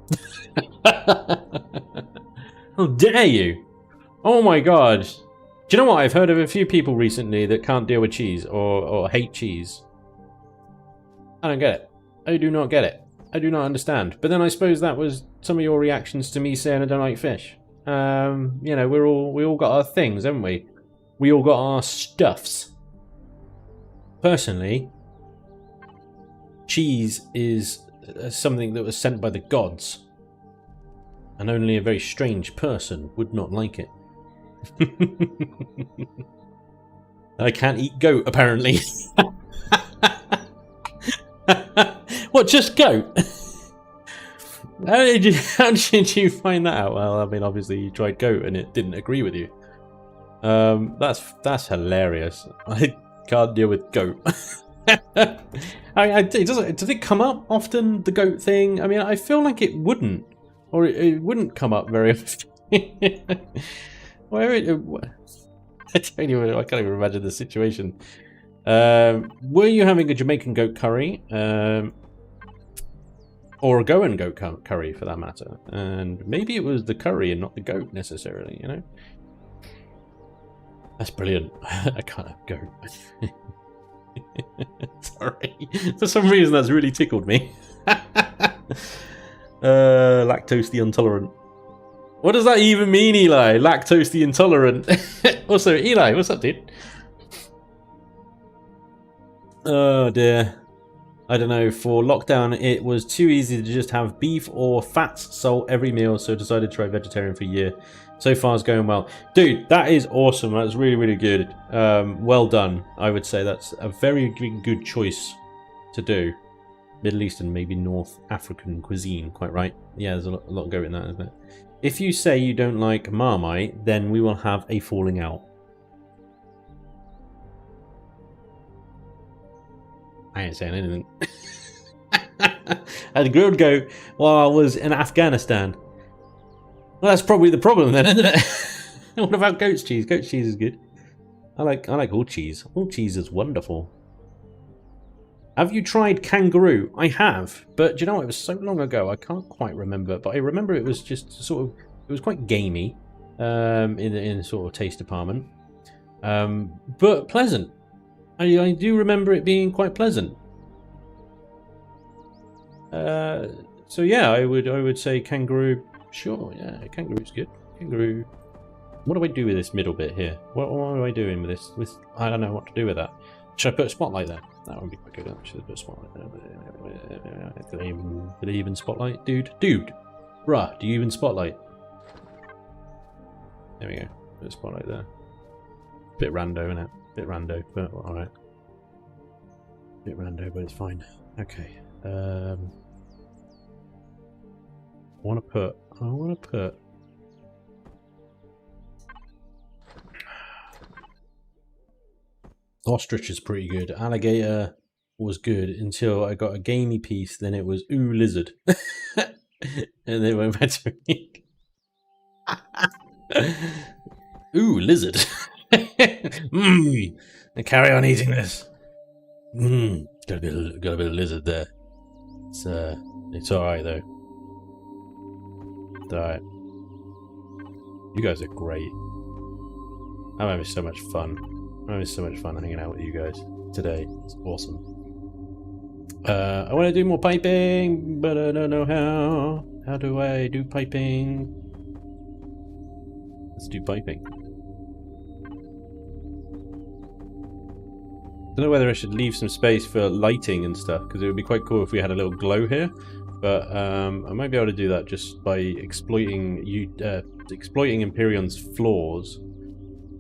Speaker 1: How dare you? Oh my god. Do you know what? I've heard of a few people recently that can't deal with cheese or hate cheese. I don't get it. I do not get it. I do not understand. But then I suppose that was some of your reactions to me saying I don't like fish. You know, we all got our things, haven't we? We all got our stuffs. Personally, cheese is something that was sent by the gods. And only a very strange person would not like it. I can't eat goat, apparently. What, just goat? How did you find that out? Well, I mean, obviously you tried goat and it didn't agree with you. That's hilarious. I can't deal with goat. Does it come up often, the goat thing? I mean, I feel like it wouldn't, or it wouldn't come up very often. I can't even imagine the situation. Were you having a Jamaican goat curry? Or a Goan goat curry, for that matter. And maybe it was the curry and not the goat, necessarily, you know? That's brilliant. I can't have goat. Sorry. For some reason, that's really tickled me. Lactose the intolerant. What does that even mean, Eli? Lactose the intolerant. Also, Eli, what's up, dude? Oh, dear. I don't know, for lockdown it was too easy to just have beef or fats salt every meal, so I decided to try vegetarian for a year. So far it's going well. Dude, that is awesome. That's really, really good. Well done. I would say that's a very good choice to do. Middle Eastern, maybe North African cuisine, quite right. Yeah, there's a lot go in that, isn't it? If you say you don't like Marmite, then we will have a falling out. I ain't saying anything. I had a grilled goat while I was in Afghanistan. Well, that's probably the problem then, isn't it? What about goat's cheese? Goat's cheese is good. I like all cheese. All cheese is wonderful. Have you tried kangaroo? I have, but do you know what? It was so long ago, I can't quite remember. But I remember it was just sort of, it was quite gamey in the sort of taste department, but pleasant. I do remember it being quite pleasant. So yeah, I would say kangaroo. Sure, yeah, kangaroo's good. Kangaroo. What do I do with this middle bit here? What am I doing with this? I don't know what to do with that. Should I put a spotlight there? That would be quite good. Should I put a spotlight there? Do they even spotlight? Dude. Bruh, do you even spotlight? There we go. Put a spotlight there. Bit rando, innit? Bit rando, but alright. Bit rando, but it's fine. Okay. I wanna put ostrich is pretty good. Alligator was good until I got a gamey piece, then it was ooh lizard. And then went back to me. Ooh, lizard. And carry on eating this. Got a bit of lizard there. It's alright though. It's alright. You guys are great. I'm having so much fun. I'm having so much fun hanging out with you guys today. It's awesome. I want to do more piping, but I don't know how. How do I do piping? Let's do piping. I don't know whether I should leave some space for lighting and stuff, because it would be quite cool if we had a little glow here. But I might be able to do that just by exploiting Empyrion's flaws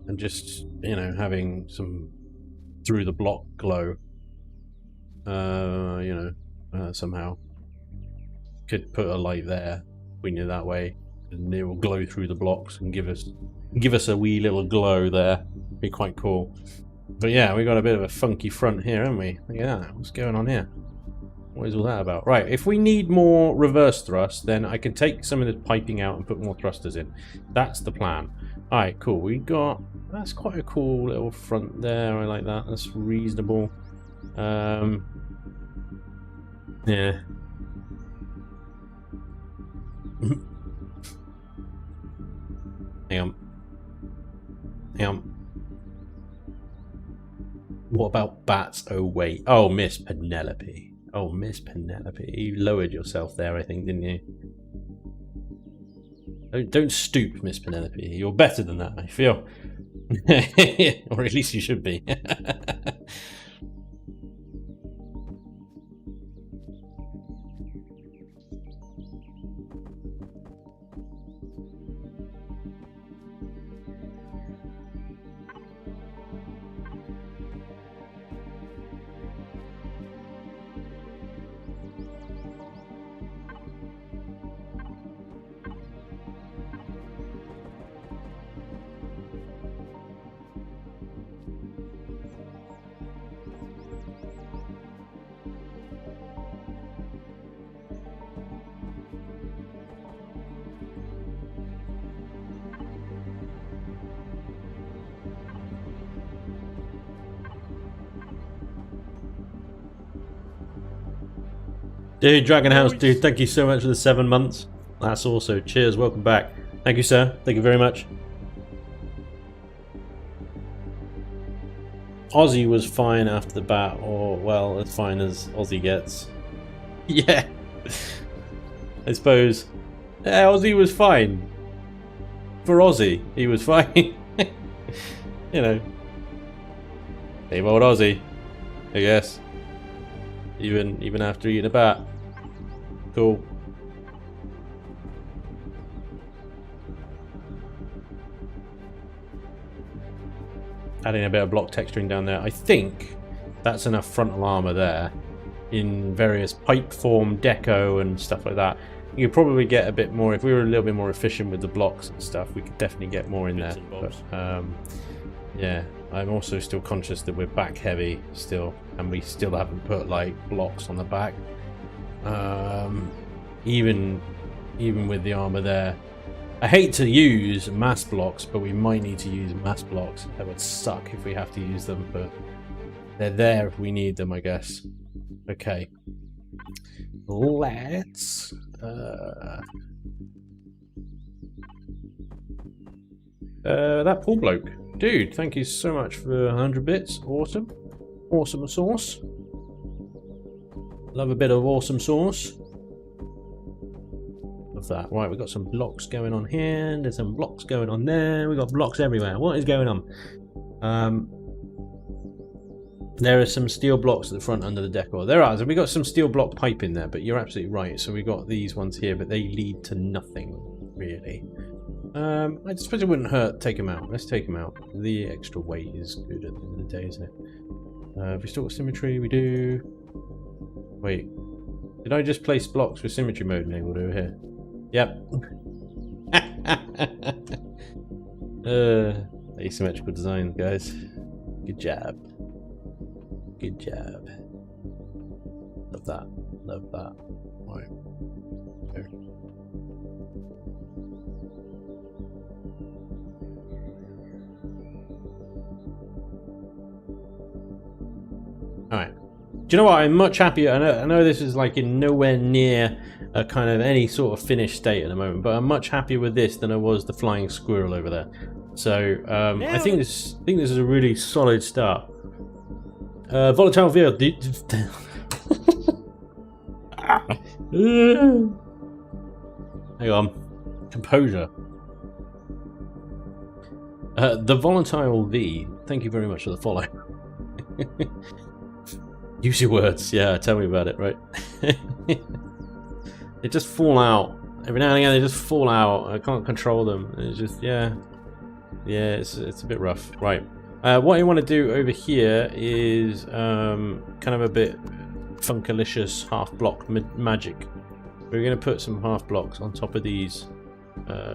Speaker 1: and just, you know, having some through the block glow. Somehow could put a light there, point it that way, and it will glow through the blocks and give us a wee little glow there. Be quite cool. But yeah, we got a bit of a funky front here, haven't we? Look at that. What's going on here? What is all that about? Right, if we need more reverse thrust, then I can take some of the piping out and put more thrusters in. That's the plan. Alright, cool. We got... That's quite a cool little front there. I like that. That's reasonable. Yeah. Hang on. What about bats? Oh, wait. Oh, Miss Penelope. Oh, Miss Penelope. You lowered yourself there, I think, didn't you? Don't stoop, Miss Penelope. You're better than that, I feel. Or at least you should be. Dude, Dragon House, dude, thank you so much for the 7 months. That's also cheers, welcome back. Thank you, sir. Thank you very much. Aussie was fine after the bat, or, well, as fine as Aussie gets. Yeah. I suppose. Yeah, Aussie was fine. For Aussie, he was fine. You know. Same old Aussie, I guess. Even after eating a bat. Cool. Adding a bit of block texturing down there. I think that's enough frontal armor there. In various pipe form, deco and stuff like that. You could probably get a bit more, if we were a little bit more efficient with the blocks and stuff, we could definitely get more in there. But, yeah, I'm also still conscious that we're back heavy still, and we still haven't put like blocks on the back. Even with the armor there, I hate to use mass blocks, but we might need to use mass blocks. That would suck if we have to use them, but they're there if we need them, I guess. Okay, let's that pool bloke. Dude, thank you so much for 100 bits. Awesome. Awesome sauce. Love a bit of awesome sauce. of that. Right, we've got some blocks going on here. There's some blocks going on there. We've got blocks everywhere. What is going on? There are some steel blocks at the front under the decor. There are. So we got some steel block pipe in there, but you're absolutely right. So we got these ones here, but they lead to nothing, really. I suppose it wouldn't hurt. Take them out. Let's take them out. The extra weight is good at the end of the day, isn't it? Have we still got symmetry? We do. Wait. Did I just place blocks with symmetry mode enabled over here? Yep. Asymmetrical design, guys. Good job. Good job. Love that. Love that. Right. Okay. Alright. Do you know what? I'm much happier. I know this is like in nowhere near a kind of any sort of finished state at the moment, but I'm much happier with this than I was the flying squirrel over there. So I think this is a really solid start. Volatile field. Hang on. Composure. The volatile V. Thank you very much for the follow. Use your words. Yeah, tell me about it, right? They just fall out. Every now and again they just fall out. I can't control them. It's just, yeah. Yeah, it's a bit rough. Right. What I want to do over here is kind of a bit funkalicious half block magic. We're going to put some half blocks on top of these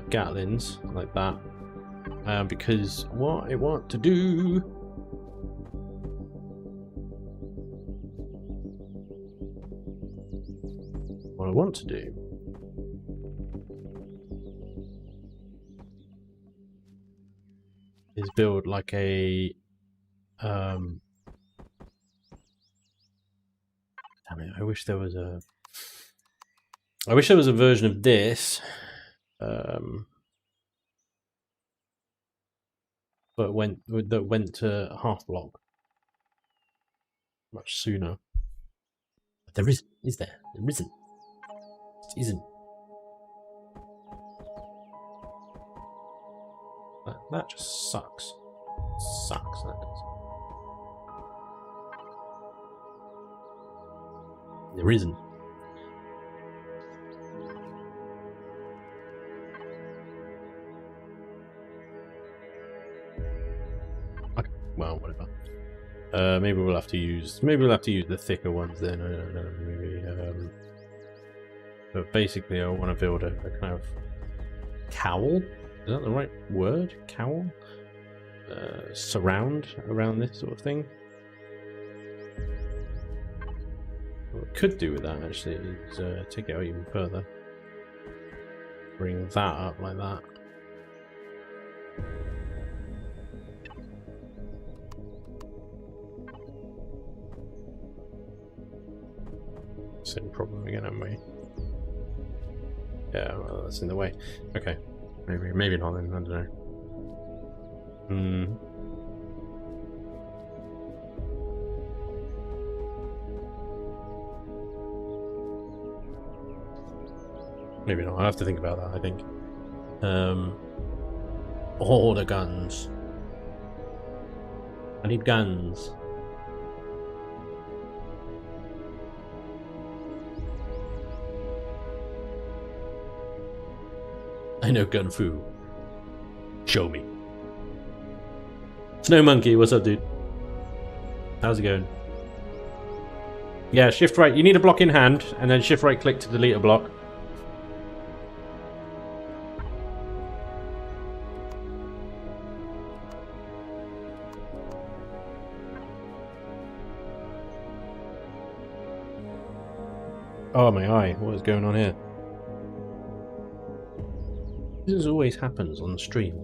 Speaker 1: Gatlins, like that. Because what I want to do... What I want to do is build like a damn it, I wish there was a version of this but that went to half block much sooner. But there isn't, is there? There isn't. It isn't. That just sucks. Sucks, that does. There isn't. Okay, well, whatever. Maybe we'll have to use the thicker ones then. I don't know. Maybe. But basically, I want to build a kind of cowl. Is that the right word? Cowl? Surround around this sort of thing. What we could do with that actually is take it out even further. Bring that up like that. Same problem again, haven't we? Yeah, well, that's in the way. Okay. Maybe not then, I don't know. Maybe not, I'll have to think about that, I think. All the guns. I need guns. I know Gun Fu. Show me. Snow Monkey, what's up, dude? How's it going? Yeah, shift right. You need a block in hand, and then shift right click to delete a block. Oh, my eye. What is going on here? This always happens on the stream.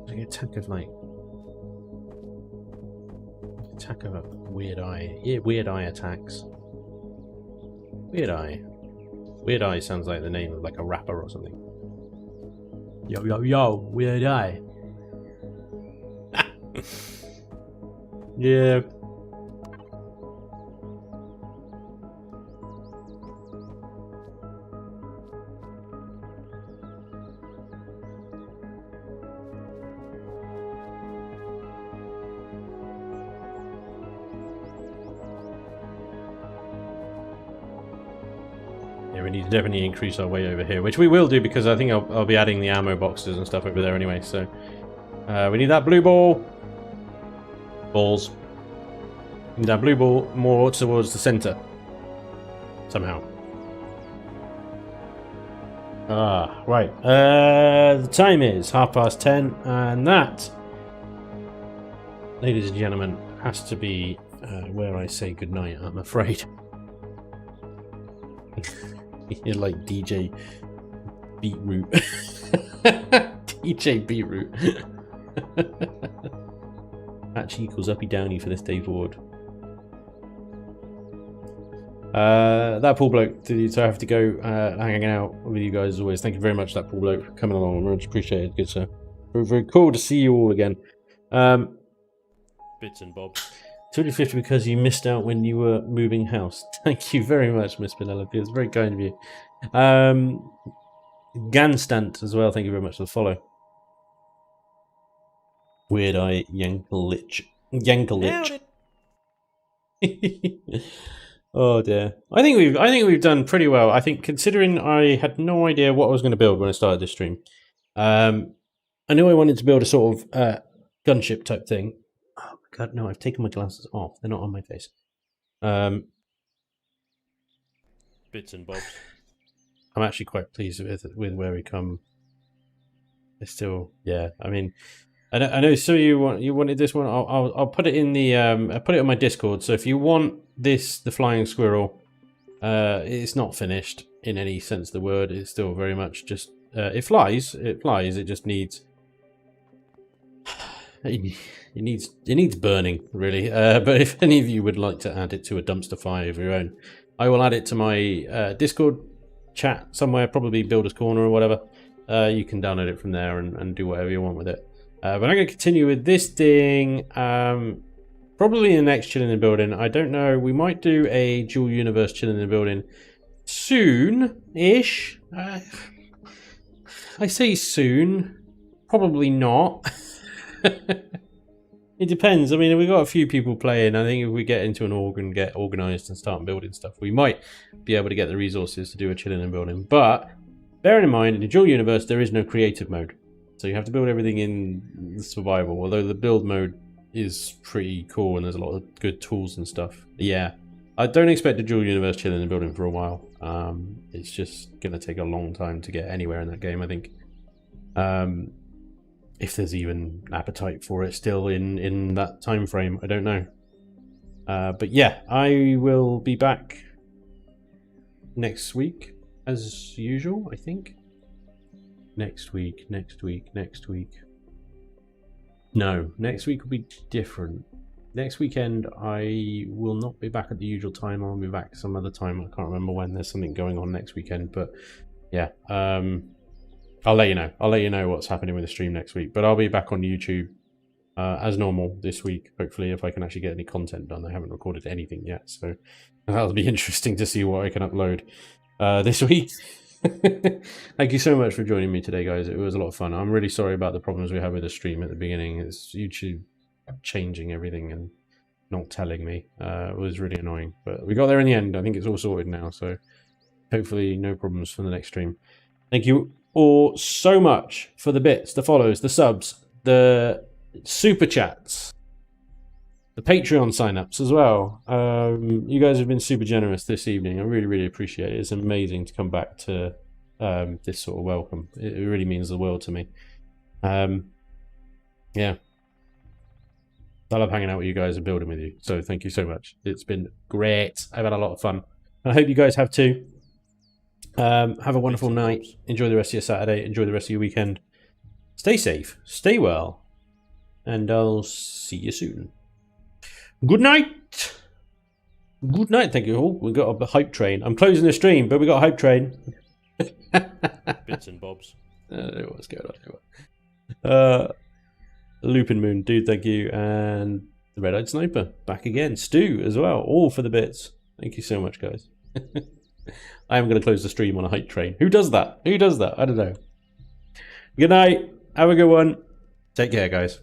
Speaker 1: Like an attack of a weird eye. Yeah, weird eye attacks. Weird eye. Weird eye sounds like the name of like a rapper or something. Yo yo yo, weird eye. Yeah. Yeah, we need to definitely increase our weight over here, which we will do because I think I'll be adding the ammo boxes and stuff over there anyway. So we need that blue ball. Balls. We need that blue ball more towards the center. Somehow. Right. The time is 10:30, and that, ladies and gentlemen, has to be where I say goodnight, I'm afraid. You're like DJ Beetroot. DJ Beetroot. Patch equals uppy downy for this day forward. That poor bloke, so I have to go hanging out with you guys as always. Thank you very much, that poor bloke, for coming along. I much appreciate it. Good, sir. Very, very cool to see you all again.
Speaker 2: Bits and bobs.
Speaker 1: 250 because you missed out when you were moving house. Thank you very much, Miss Penelope. It's very kind of you. Ganstant as well. Thank you very much for the follow. Weird Eye Yankelich. Oh dear. I think we've done pretty well. I think considering I had no idea what I was going to build when I started this stream. I knew I wanted to build a sort of gunship type thing. Oh my god, no! I've taken my glasses off. They're not on my face.
Speaker 2: Bits and bobs.
Speaker 1: I'm actually quite pleased with where we come. It's still, yeah. I mean, I know. So you wanted this one. I'll put it in the I put it on my Discord. So if you want this, the flying squirrel, it's not finished in any sense of the word. It's still very much just it flies. It flies. It just needs. It needs burning, really. But if any of you would like to add it to a dumpster fire of your own, I will add it to my Discord chat somewhere, probably Builder's Corner or whatever. You can download it from there and do whatever you want with it. But I'm going to continue with this thing. Probably in the next Chilling in the Building. I don't know. We might do a dual universe Chilling in the Building soon-ish. I say soon. Probably not. It depends. I mean, we've got a few people playing. I think if we get into an org and get organised and start building stuff, we might be able to get the resources to do a Chilling and Building. But bearing in mind, in the dual universe, there is no creative mode. So you have to build everything in the survival, although the build mode is pretty cool and there's a lot of good tools and stuff. Yeah, I don't expect a dual universe Chilling and Building for a while. It's just going to take a long time to get anywhere in that game, I think. If there's even appetite for it still in that time frame, I don't know. But yeah, I will be back next week as usual, I think. Next week. No, next week will be different. Next weekend, I will not be back at the usual time. I'll be back some other time. I can't remember when. There's something going on next weekend, but yeah. I'll let you know. I'll let you know what's happening with the stream next week. But I'll be back on YouTube as normal this week. Hopefully, if I can actually get any content done. I haven't recorded anything yet, so that'll be interesting to see what I can upload this week. Thank you so much for joining me today, guys. It was a lot of fun. I'm really sorry about the problems we had with the stream at the beginning. It's YouTube changing everything and not telling me. It was really annoying, but we got there in the end. I think it's all sorted now, so hopefully no problems for the next stream. Thank you all so much for the bits, the follows, the subs, the super chats, the Patreon signups as well. You guys have been super generous this evening. I really, really appreciate it. It's amazing to come back to this sort of welcome. It really means the world to me. Yeah. I love hanging out with you guys and building with you. So thank you so much. It's been great. I've had a lot of fun. I hope you guys have too. Have a wonderful night. Enjoy the rest of your Saturday. Enjoy the rest of your weekend. Stay safe. Stay well. And I'll see you soon. Good night. Good night. Thank you all. We got a hype train. I'm closing the stream, but we got a hype train.
Speaker 2: Bits and bobs.
Speaker 1: I don't know what's going on. Lupin Moon, dude, thank you. And the Red-Eyed Sniper, back again. Stu as well, all for the bits. Thank you so much, guys. I am going to close the stream on a hype train. Who does that? Who does that? I don't know. Good night. Have a good one. Take care, guys.